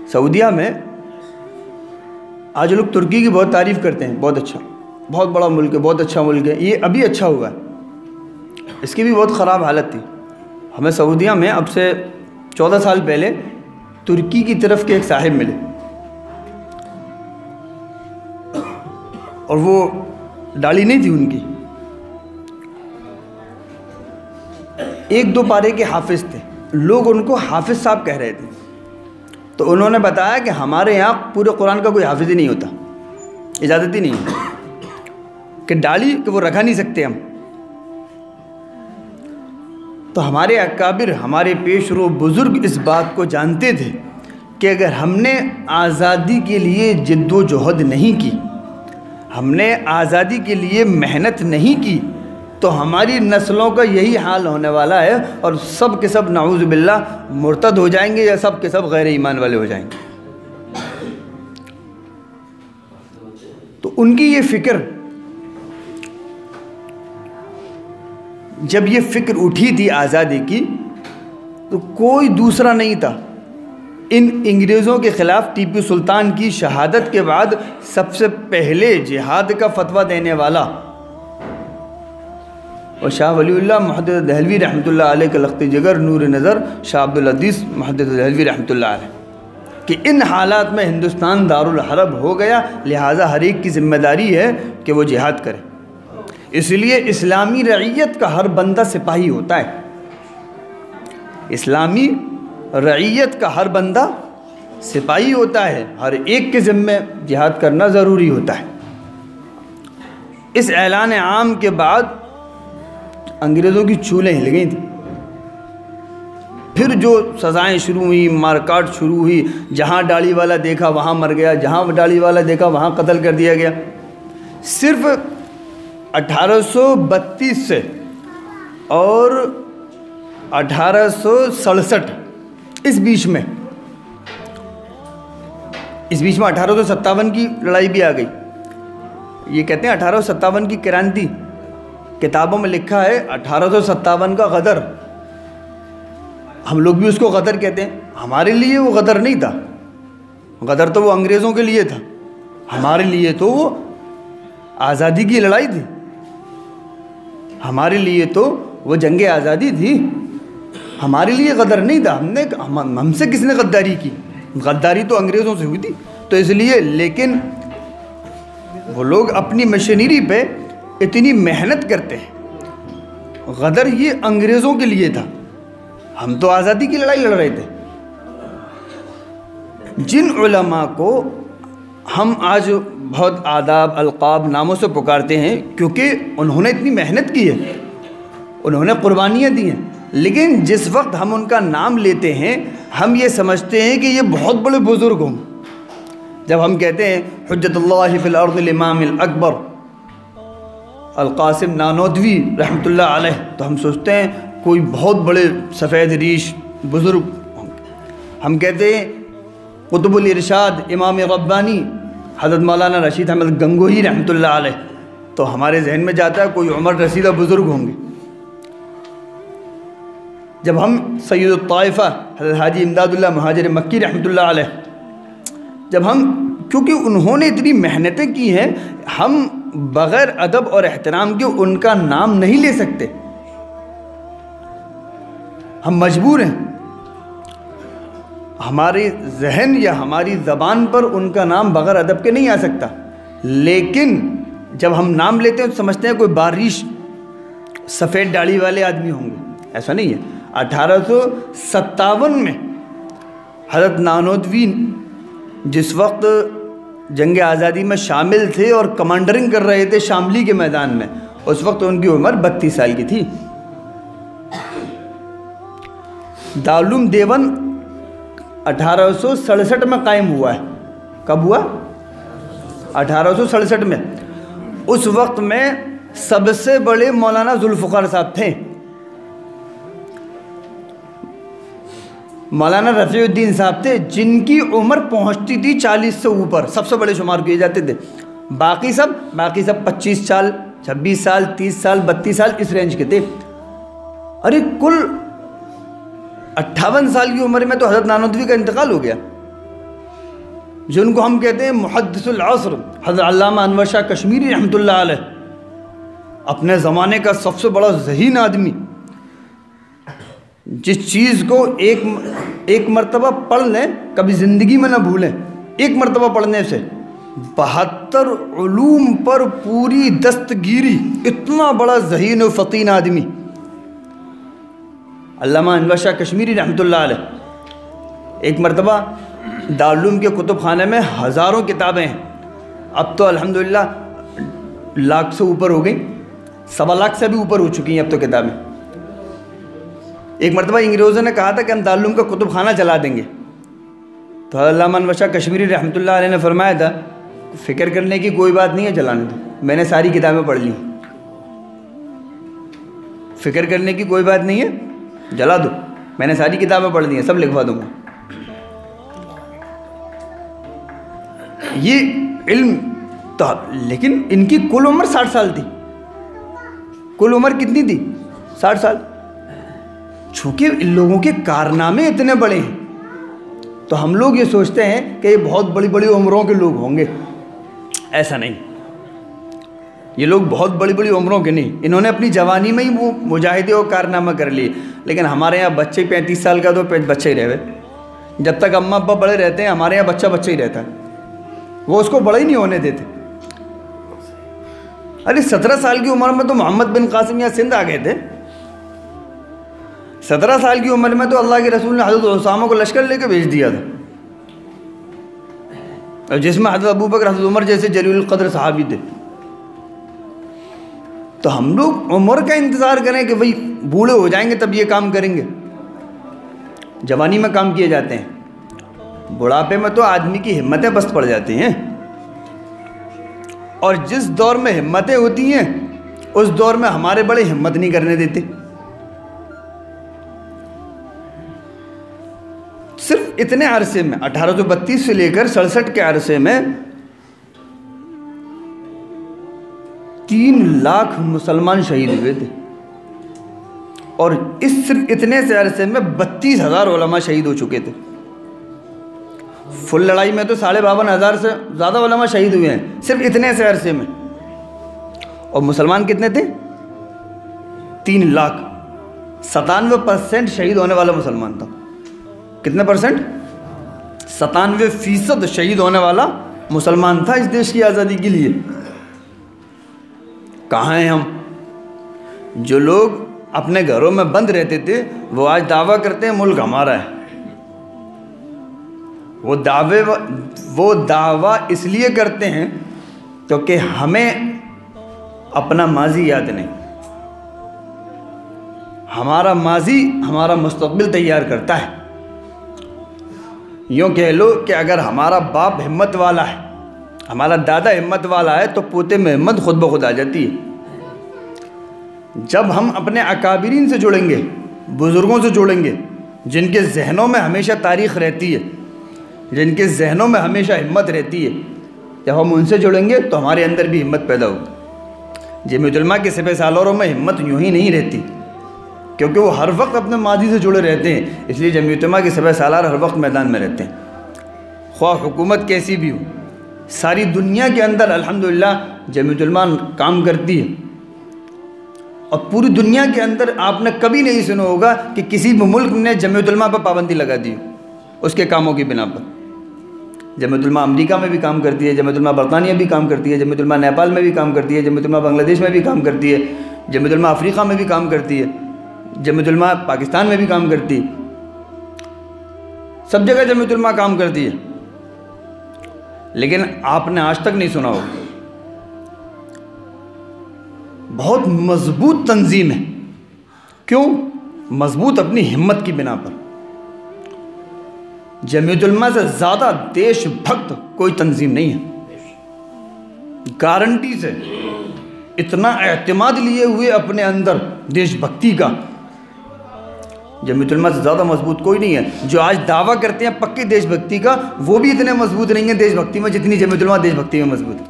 सऊदीया में आज लोग तुर्की की बहुत तारीफ़ करते हैं, बहुत अच्छा, बहुत बड़ा मुल्क है, बहुत अच्छा मुल्क है। ये अभी अच्छा हुआ है, इसकी भी बहुत ख़राब हालत थी। हमें सऊदीया में अब से 14 साल पहले तुर्की की तरफ के एक साहिब मिले और वो दाढ़ी नहीं थी उनकी, 1-2 पारे के हाफिज़ थे, लोग उनको हाफिज़ साहब कह रहे थे। तो उन्होंने बताया कि हमारे यहाँ पूरे कुरान का कोई हाफिज़ ही नहीं होता, इजाज़त ही नहीं है कि दाढ़ी कि वो रखा नहीं सकते हम। तो हमारे अकाबिर, हमारे पेशरो बुज़ुर्ग इस बात को जानते थे कि अगर हमने आज़ादी के लिए जिद्दोजहद नहीं की, हमने आज़ादी के लिए मेहनत नहीं की, तो हमारी नस्लों का यही हाल होने वाला है और सब के सब नाऊज़ बिल्लाह मुर्तद हो जाएंगे या सब के सब गैर ईमान वाले हो जाएंगे। तो उनकी ये फ़िक्र, जब ये फ़िक्र उठी थी आज़ादी की, तो कोई दूसरा नहीं था। इन अंग्रेज़ों के ख़िलाफ़ टीपू सुल्तान की शहादत के बाद सबसे पहले जिहाद का फतवा देने वाला और शाह वलीउल्लाह मुहद्दिस दहलवी रहमतुल्लाह अलैह के लख्त जिगर नूर नज़र शाह अब्दुल अज़ीज़ मुहद्दिस दहलवी रहमतुल्लाह अलैह कि इन हालात में हिंदुस्तान दारुल हरब हो गया, लिहाजा हर एक की ज़िम्मेदारी है कि वो जिहाद करे। इसलिए इस्लामी रईयत का हर बंदा सिपाही होता है, इस्लामी रईयत का हर बंदा सिपाही होता है, हर एक के ज़िम्मे जिहाद करना ज़रूरी होता है। इस ऐलान आम के बाद अंग्रेज़ों की चूलें हिल गई थी। फिर जो सज़ाएँ शुरू हुई, मारकाट शुरू हुई, जहाँ दाढ़ी वाला देखा वहाँ मर गया, जहाँ दाढ़ी वाला देखा वहाँ कत्ल कर दिया गया। सिर्फ 1832 से और 1867 इस बीच में 1857 की लड़ाई भी आ गई। ये कहते हैं 1857 की क्रांति, किताबों में लिखा है 1857 का गदर। हम लोग भी उसको गदर कहते हैं, हमारे लिए वो गदर नहीं था, गदर तो वो अंग्रेज़ों के लिए था, हमारे लिए तो वो आज़ादी की लड़ाई थी, हमारे लिए तो वो जंग आज़ादी थी, हमारे लिए गदर नहीं था। हमसे किसने गद्दारी की? गद्दारी तो अंग्रेज़ों से हुई थी। तो इसलिए, लेकिन वो लोग अपनी मशीनरी पे इतनी मेहनत करते हैं, गदर ये अंग्रेज़ों के लिए था, हम तो आज़ादी की लड़ाई लड़ रहे थे। जिन उलमा को हम आज बहुत आदाब अलक़ाब नामों से पुकारते हैं, क्योंकि उन्होंने इतनी मेहनत की है, उन्होंने कुर्बानियाँ दी हैं, लेकिन जिस वक्त हम उनका नाम लेते हैं हम ये समझते हैं कि ये बहुत बड़े बुज़ुर्ग हों। जब हम कहते हैं हुज्जतुल्लाह फिल अर्ज़िल इमामिल अकबर अल क़ासिम नानोदवी रहमतुल्लाह अलैह, तो हम सोचते हैं कोई बहुत बड़े सफ़ेद रीश बुज़ुर्ग होंगे। हम कहते हैं कुतुबुल इरशाद इमाम रब्बानी हज़रत मौलाना रशीद अहमद गंगोही रहमतुल्लाह अलैह, तो हमारे जहन में जाता है कोई उमर रसीदा बुज़ुर्ग होंगे। जब हम सैयद ताइफ़ा हज़रत हाजी इमदादुल्लाह महाजिर मक्की रहमतुल्लाह अलैह, जब हम, क्योंकि उन्होंने इतनी मेहनतें की हैं, हम बग़ैर अदब और एहतराम के उनका नाम नहीं ले सकते, हम मजबूर हैं। हमारे जहन या हमारी ज़बान पर उनका नाम बग़ैर अदब के नहीं आ सकता, लेकिन जब हम नाम लेते हैं तो समझते हैं कोई बारिश सफ़ेद दाढ़ी वाले आदमी होंगे, ऐसा नहीं है। 1857 में हज़रत नानोदवी जिस वक्त जंग आज़ादी में शामिल थे और कमांडरिंग कर रहे थे शामली के मैदान में, उस वक्त उनकी उम्र 32 साल की थी। दारुल देवन 1867 में कायम हुआ है। कब हुआ? 1867 में। उस वक्त में सबसे बड़े मौलाना जुल्फ़िकार साहब थे, मौलाना रफ़ीउद्दीन साहब थे, जिनकी उम्र पहुंचती थी 40 से ऊपर, सबसे बड़े शुमार किए जाते थे। बाकी सब 25 साल, 26 साल, 30 साल, 32 साल इस रेंज के थे। अरे कुल 58 साल की उम्र में तो हज़रत नानोदवी का इंतकाल हो गया। जिनको हम कहते हैं मुहद्दिसुल असर, हज़रत अल्लामा अनवर शाह कश्मीरी रहमतुल्लाह अलैह, अपने ज़माने का सबसे बड़ा ज़हीन आदमी, जिस चीज़ को एक मरतबा पढ़ लें कभी ज़िंदगी में ना भूलें, एक मरतबा पढ़ने से 72 उलूम पर पूरी दस्तगीरी, इतना बड़ा ज़हीन व फ़तीन आदमी अल्लामा अनवर शाह कश्मीरी रहमतुल्लाह अलैह। एक मरतबा दारुल उलूम के कुतुब खाने में हज़ारों किताबें हैं, अब तो अल्हम्दुलिल्लाह लाख से ऊपर हो गई, 1.25 लाख से भी ऊपर हो चुकी हैं अब तो किताबें। एक मरतबा अंग्रेज़ों ने कहा था कि हम दारुल उलूम का कुतुब खाना चला देंगे, तो अल्लामा अनवर शाह कश्मीरी रहमतुल्लाह अलैह ने फरमाया था फ़िक्र करने की कोई बात नहीं है, चलाने दो, मैंने सारी किताबें पढ़ ली, फ़िक्र करने की कोई बात नहीं है, जला दो, मैंने सारी किताबें पढ़ ली हैं, सब लिखवा दूँगा। ये इल्म तो, लेकिन इनकी कुल उम्र 60 साल थी। कुल उम्र कितनी थी? 60 साल। चूँकि इन लोगों के कारनामे इतने बड़े हैं तो हम लोग ये सोचते हैं कि ये बहुत बड़ी बड़ी उम्रों के लोग होंगे, ऐसा नहीं। ये लोग बहुत बड़ी बड़ी उम्रों के नहीं, इन्होंने अपनी जवानी में ही वो मुजाहिदे और कारनामा कर लिए। लेकिन हमारे यहाँ बच्चे 35 साल का तो बच्चे ही रहे, जब तक अम्मा अब्बा बड़े रहते हैं हमारे यहाँ बच्चा बच्चा ही रहता है, वो उसको बड़ा ही नहीं होने देते। अरे 17 साल की उम्र में तो मोहम्मद बिन कासिम यहाँ सिंध आ गए थे। 17 साल की उम्र में तो अल्लाह के रसूल ने हज़रत उसामा को लश्कर लेके भेज दिया था, और जिसमें हज़रत अबू बकर, हज़रत उमर जैसे जलील क़द्र सहाबी थे। तो हम लोग उम्र का इंतज़ार करें कि भाई बूढ़े हो जाएंगे तब ये काम करेंगे? जवानी में काम किए जाते हैं, बुढ़ापे में तो आदमी की हिम्मतें पस्त पड़ जाती हैं। और जिस दौर में हिम्मतें होती हैं उस दौर में हमारे बड़े हिम्मत नहीं करने देते। सिर्फ इतने अरसे में 1832 से लेकर 67 के अरसे में 3 लाख मुसलमान शहीद हुए थे, और इस सिर्फ इतने से अरसे में 32,000 उलमा शहीद हो चुके थे। फुल लड़ाई में तो 52,500 से ज़्यादा उलमा शहीद हुए हैं सिर्फ इतने से अरसे में। और मुसलमान कितने थे? 3 लाख। 97% शहीद होने वाला मुसलमान था। कितने परसेंट? 97% शहीद होने वाला मुसलमान था इस देश की आज़ादी के लिए। कहाँ हैं हम? जो लोग अपने घरों में बंद रहते थे वो आज दावा करते हैं मुल्क हमारा है। वो दावा इसलिए करते हैं क्योंकि हमें अपना माजी याद नहीं। हमारा माजी हमारा मुस्तकबिल तैयार करता है। यूँ कह लो कि अगर हमारा बाप हिम्मत वाला है, हमारा दादा हिम्मत वाला है, तो पोते में हिम्मत खुद ब खुद आ जाती है। जब हम अपने अकाबिरीन से जुड़ेंगे, बुज़ुर्गों से जुड़ेंगे, जिनके जहनों में हमेशा तारीख़ रहती है, जिनके जहनों में हमेशा हिम्मत रहती है, जब हम उनसे जुड़ेंगे तो हमारे अंदर भी हिम्मत पैदा होगी। जमीयत उलमा के सिपह सालारों में हिम्मत यूँ ही नहीं रहती, क्योंकि वो हर वक्त अपने माजी से जुड़े रहते हैं। इसलिए जमीयत उलमा के सिपह सालार हर वक्त मैदान में रहते हैं। ख्वाह हुकूमत कैसी भी हो, सारी दुनिया के अंदर अल्हम्दुलिल्लाह जमीयत उलमा काम करती है। और पूरी दुनिया के अंदर आपने कभी नहीं सुना होगा कि किसी भी मुल्क ने जमीयत उलमा पर पाबंदी लगा दी उसके कामों की बिना पर। जमीयत उलमा अमेरिका में भी काम करती है, जमीयत उलमा बरतानिया भी काम करती है, जमीयत उलमा नेपाल में भी काम करती है, जमीयत उलमा बांग्लादेश में भी काम करती है, जमीयत उलमा अफ्रीका में भी काम करती है, जमीयत उलमा पाकिस्तान में भी काम करती है। सब जगह जमीयत उलमा काम करती है। लेकिन आपने आज तक नहीं सुना होगा, बहुत मजबूत तंजीम है। क्यों मजबूत? अपनी हिम्मत की बिना पर। जमीयत उलमा से ज़्यादा देशभक्त कोई तंजीम नहीं है। गारंटी से इतना एतमाद लिए हुए अपने अंदर देशभक्ति का, जमीयत उलमा से ज़्यादा मजबूत कोई नहीं है। जो आज दावा करते हैं पक्की देशभक्ति का, वो भी इतने मजबूत नहीं है देशभक्ति में जितनी जमीयत उलमा देशभक्ति में मजबूत है।